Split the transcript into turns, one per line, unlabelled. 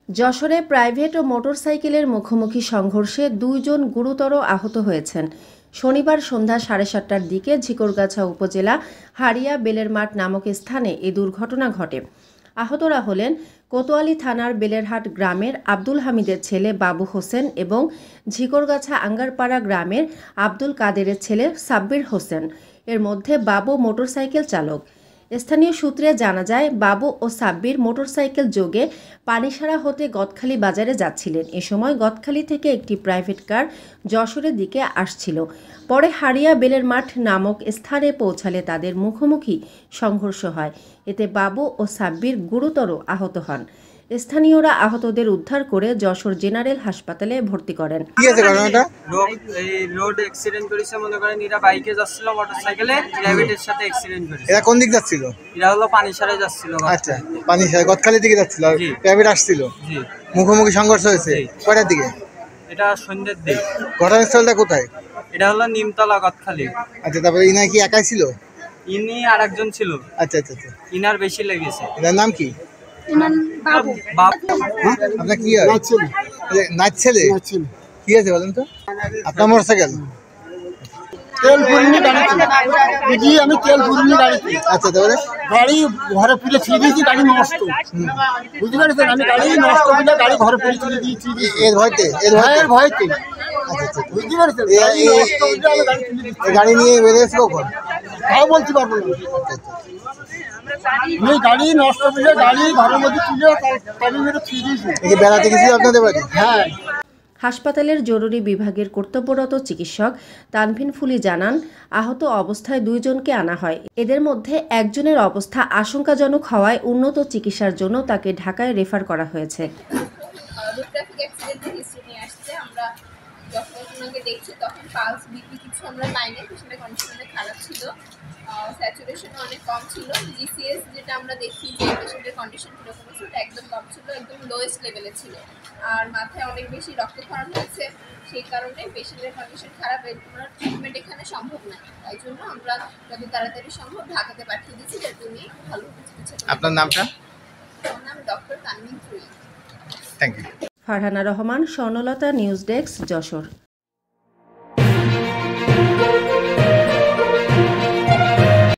যশোরে প্রাইভেট ও মোটরসাইকেলের মুখোমুখি সংঘর্ষে ২ জন গুরুতর আহত হয়েছেন। শনিবার সন্ধ্যা ৭:৩০টার দিকে ঝিকরগাছা উপজেলা হারিয়া বেলের মাঠ নামক স্থানে এই দুর্ঘটনা ঘটে। আহতরা হলেন কোতোয়ালি থানার বেলেরহাট গ্রামের আব্দুল হামিদের ছেলে বাবু হোসেন এবং ঝিকরগাছা আঙ্গারপাড়া গ্রামের আব্দুল কাদেরের ছেলে সাব্বির হোসেন। এর মধ্যে বাবু মোটরসাইকেল চালক। স্থানীয় সূত্রে জানা যায়, বাবু ও সাব্বির মোটরসাইকেল যোগে পানিসারা হতে গদখালি বাজারে যাচ্ছিলেন। এ সময় গদখালি থেকে একটি প্রাইভেট কার যশোরের দিকে আসছিল। পরে হারিয়া বেলের মাঠ নামক স্থানে পৌঁছালে তাদের মুখোমুখি সংঘর্ষ হয়। এতে বাবু ও সাব্বির গুরুতর আহত হন। স্থানীয়রা আহতদের উদ্ধার করে যশোর জেনারেল হাসপাতালে ভর্তি করেন।
রোড অ্যাক্সিডেন্ট করেছে, মনে করেন এরা বাইকে যাচ্ছিল, মোটরসাইকেলে প্রাইভেটের সাথে অ্যাক্সিডেন্ট করেছে।
এরা কোন দিক যাচ্ছিল?
এরা হলো পানিসারায় যাচ্ছিল।
আচ্ছা, পানিসারা গদখালি দিকে যাচ্ছিল, প্রাইভেট আসছিল।
জি,
মুখোমুখি সংঘর্ষ হয়েছে। কয়টার দিকে?
এটা সন্ধ্যের দিক।
ঘটনাস্থলটা কোথায়?
এটা হলো নিমতলা গদখালি।
আচ্ছা, তারপরে ইনা কি একাই ছিল?
ইনি আর একজন ছিল।
আচ্ছা আচ্ছা আচ্ছা,
ইনার বেশি লেগেছে।
এটার নাম কি?
বাবু।
আপনার কি হয়? নাচ ছেলে। কি আছে বলেন তো? আপনার মোটরসাইকেল?
তেল পুরিনি গাড়িতে বুঝিয়ে আমি তেল পুরিনি গাড়িতে।
আচ্ছা, তারপরে
গাড়ি ঘরে পুড়ে ছিঁড়ে দিয়েছি, গাড়ি নষ্ট। বুঝতে পারছেন, আমি গাড়ি নষ্ট বলে গাড়ি ঘরে পুড়ে ছিঁড়ে দিয়েছি।
এর ভয়তে?
এর ভয়তে।
আচ্ছা আচ্ছা,
বুঝতে পারছেন, গাড়ি নষ্ট বলে আমি গাড়ি তুলে দিচ্ছি।
গাড়ি নিয়ে বেরিয়েছে কখন?
তাও বলতে পারবো না। আমি গাড়ি নষ্ট বলে গাড়ি ঘরের মধ্যে তুলে তাড়ি মেরে ছিঁড়ে দিয়েছি।
বেড়াতে গেছিল আপনাদের বাড়ি?
হ্যাঁ।
হাসপাতালের জরুরি বিভাগের কর্তব্যরত চিকিৎসক তানভিন ফুলি জানান, আহত অবস্থায় ২ জনকে আনা হয়। এদের মধ্যে একজনের অবস্থা আশঙ্কাজনক হওয়ায় উন্নত চিকিৎসার জন্য তাকে ঢাকায় রেফার করা হয়েছে।
দেখছি তখন পালস বিপি কিছু আমরা পাইনি, পেশেন্টের কন্ডিশন অনেক খারাপ ছিল, স্যাচুরেশন অনেক কম ছিল। জিসিএস যেটা আমরা দেখি যে পেশেন্টের কন্ডিশন কীরকম ছিল, ওটা একদম কম ছিল, একদম লোয়েস্ট লেভেলে ছিল। আর মাথায় অনেক বেশি রক্তক্ষরণ হয়েছে, সেই কারণে পেশেন্টের কন্ডিশন খারাপ, এর ট্রিটমেন্ট এখানে সম্ভব না। তাই জন্য আমরা যত তাড়াতাড়ি সম্ভব ঢাকাতে পাঠিয়ে দিচ্ছি, যাতে উনি ভালো চিকিৎসা।
আপনার নামটা?
আমার নাম doctor Tanvin Fuli.
Thank you.
Farhana Rahman, Swarnalata, news desk, Jessore.